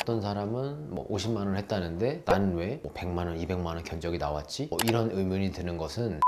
어떤 사람은 뭐 50만 원을 했다는데 나는 왜 100만 원, 200만 원 견적이 나왔지? 이런 의문이 드는 것은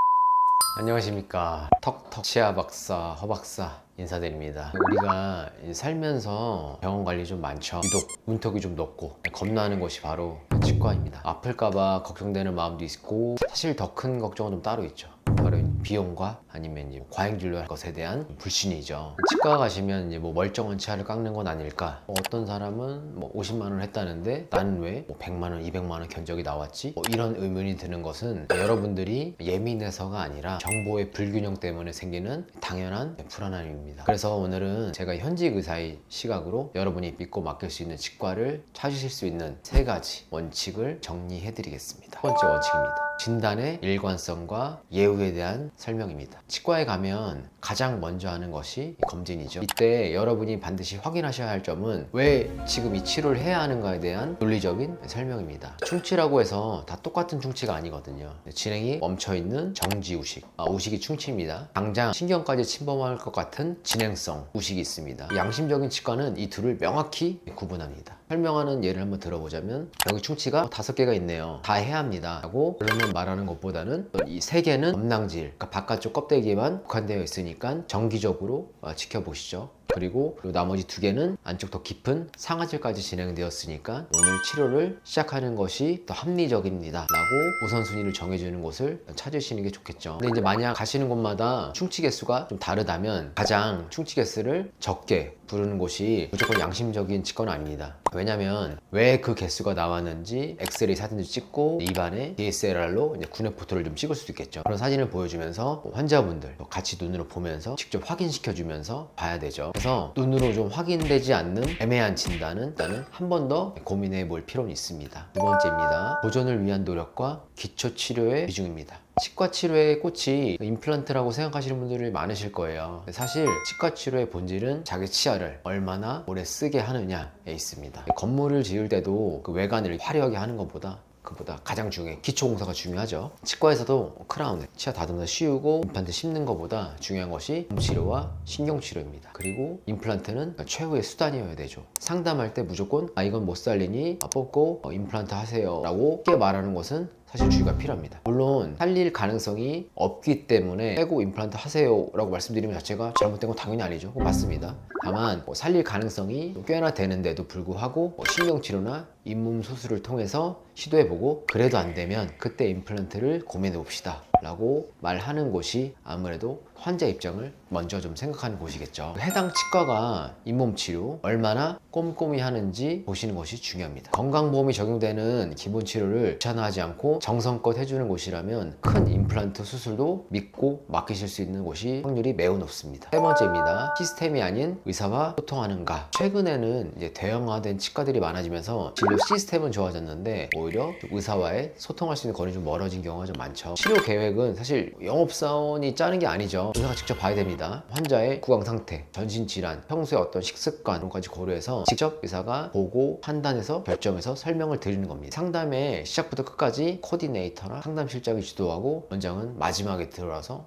안녕하십니까, 턱턱 치아 박사 허 박사 인사드립니다. 우리가 살면서 병원 관리 좀 많죠. 유독 문턱이 좀 높고 겁나는 것이 바로 치과입니다. 아플까봐 걱정되는 마음도 있고 사실 더 큰 걱정은 좀 따로 있죠. 바로 비용과 아니면 과잉 진료할 것에 대한 불신이죠. 치과 가시면 뭐 멀쩡한 치아를 깎는 건 아닐까? 어떤 사람은 뭐 50만 원 했다는데 나는 왜 100만 원, 200만 원 견적이 나왔지? 이런 의문이 드는 것은 여러분들이 예민해서가 아니라 정보의 불균형 때문에 생기는 당연한 불안함입니다. 그래서 오늘은 제가 현직 의사의 시각으로 여러분이 믿고 맡길 수 있는 치과를 찾으실 수 있는 3가지 원칙을 정리해 드리겠습니다. 첫 번째 원칙입니다. 진단의 일관성과 예우에 대한 설명입니다. 치과에 가면 가장 먼저 하는 것이 검진이죠. 이때 여러분이 반드시 확인하셔야 할 점은 왜 지금 이 치료를 해야 하는가에 대한 논리적인 설명입니다. 충치라고 해서 다 똑같은 충치가 아니거든요. 진행이 멈춰있는 정지우식, 우식이 충치입니다. 당장 신경까지 침범할 것 같은 진행성 우식이 있습니다. 양심적인 치과는 이 둘을 명확히 구분합니다. 설명하는 예를 한번 들어보자면 여기 충치가 5개가 있네요. 다 해야 합니다 라고 결론만 말하는 것보다는 이 3개는 범낭질, 그러니까 바깥쪽 껍데기에만 국한되어 있으니까 정기적으로 지켜보시죠. 그리고 나머지 2개는 안쪽 더 깊은 상아질까지 진행되었으니까 오늘 치료를 시작하는 것이 더 합리적입니다 라고 우선순위를 정해주는 곳을 찾으시는 게 좋겠죠. 근데 이제 만약 가시는 곳마다 충치 개수가 좀 다르다면 가장 충치 개수를 적게 부르는 곳이 무조건 양심적인 치과는 아닙니다. 왜냐면 왜 그 개수가 나왔는지 엑스레이 사진도 찍고 입안에 DSLR로 구내 포토를 좀 찍을 수도 있겠죠. 그런 사진을 보여주면서 환자분들 같이 눈으로 보면서 직접 확인시켜주면서 봐야 되죠. 그래서 눈으로 좀 확인되지 않는 애매한 진단은 일단은 한 번 더 고민해 볼 필요는 있습니다. 두 번째입니다. 보존을 위한 노력과 기초 치료의 비중입니다. 치과 치료의 꽃이 임플란트라고 생각하시는 분들이 많으실 거예요. 사실 치과 치료의 본질은 자기 치아를 얼마나 오래 쓰게 하느냐에 있습니다. 건물을 지을 때도 그 외관을 화려하게 하는 것보다 그보다 가장 중요해 기초 공사가 중요하죠. 치과에서도 크라운, 치아 다듬어서 씌우고 임플란트 심는 것보다 중요한 것이 치료와 신경치료입니다. 그리고 임플란트는 최후의 수단이어야 되죠. 상담할 때 무조건 이건 못 살리니 뽑고 임플란트 하세요 라고 쉽게 말하는 것은 사실 주의가 필요합니다. 물론 살릴 가능성이 없기 때문에 빼고 임플란트 하세요 라고 말씀드리는 것 자체가 잘못된 건 당연히 아니죠. 맞습니다. 다만 살릴 가능성이 꽤나 되는데도 불구하고 신경치료나 잇몸 수술을 통해서 시도해보고 그래도 안 되면 그때 임플란트를 고민해 봅시다 라고 말하는 곳이 아무래도 환자 입장을 먼저 좀 생각하는 곳이겠죠. 해당 치과가 잇몸 치료 얼마나 꼼꼼히 하는지 보시는 것이 중요합니다. 건강보험이 적용되는 기본 치료를 귀찮아하지 않고 정성껏 해주는 곳이라면 큰 임플란트 수술도 믿고 맡기실 수 있는 곳이 확률이 매우 높습니다. 세 번째입니다. 시스템이 아닌 의사와 소통하는가. 최근에는 이제 대형화된 치과들이 많아지면서 진료 시스템은 좋아졌는데 오히려 의사와의 소통할 수 있는 거리가 좀 멀어진 경우가 좀 많죠. 치료 계획은 사실 영업사원이 짜는 게 아니죠. 의사가 직접 봐야 됩니다. 환자의 구강 상태, 전신 질환, 평소에 어떤 식습관 이런 것까지 고려해서 직접 의사가 보고 판단해서 결정해서 설명을 드리는 겁니다. 상담의 시작부터 끝까지 코디네이터나 상담실장이 주도하고 원장은 마지막에 들어와서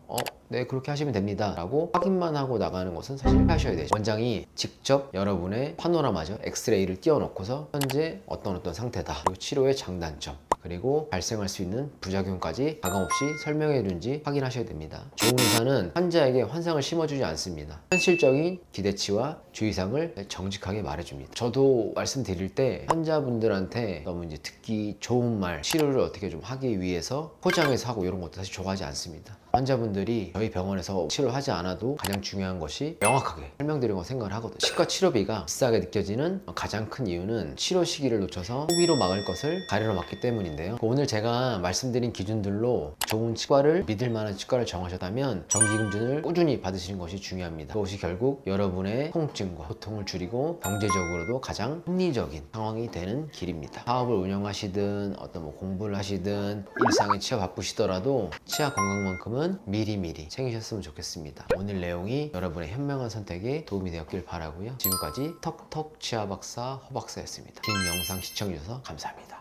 네 그렇게 하시면 됩니다 라고 확인만 하고 나가는 것은 사실 하셔야 되죠. 원장이 직접 여러분의 파노라마죠. 엑스레이를 띄워놓고서 현재 어떤 상태다, 그리고 치료의 장단점, 그리고 발생할 수 있는 부작용까지 가감없이 설명해준지 확인하셔야 됩니다. 좋은 의사는 환자에게 환상을 심어주지 않습니다. 현실적인 기대치와 주의사항을 정직하게 말해줍니다. 저도 말씀드릴 때 환자분들한테 너무 이제 듣기 좋은 말, 치료를 어떻게 좀 하기 위해서 포장해서 하고 이런 것도 사실 좋아하지 않습니다. 환자분들이 저희 병원에서 치료하지 않아도 가장 중요한 것이 명확하게 설명드리는 거 생각을 하거든요. 치과 치료비가 비싸게 느껴지는 가장 큰 이유는 치료 시기를 놓쳐서 소비로 막을 것을 가려로 막기 때문인데요. 오늘 제가 말씀드린 기준들로 좋은 치과를 믿을 만한 치과를 정하셨다면 정기검진을 꾸준히 받으시는 것이 중요합니다. 그것이 결국 여러분의 통증과 고통을 줄이고 경제적으로도 가장 합리적인 상황이 되는 길입니다. 사업을 운영하시든 어떤 공부를 하시든 일상에 치아 바쁘시더라도 치아 건강만큼은 미리미리 챙기셨으면 좋겠습니다. 오늘 내용이 여러분의 현명한 선택에 도움이 되었길 바라고요. 지금까지 턱턱 치아 박사 허 박사였습니다. 긴 영상 시청해주셔서 감사합니다.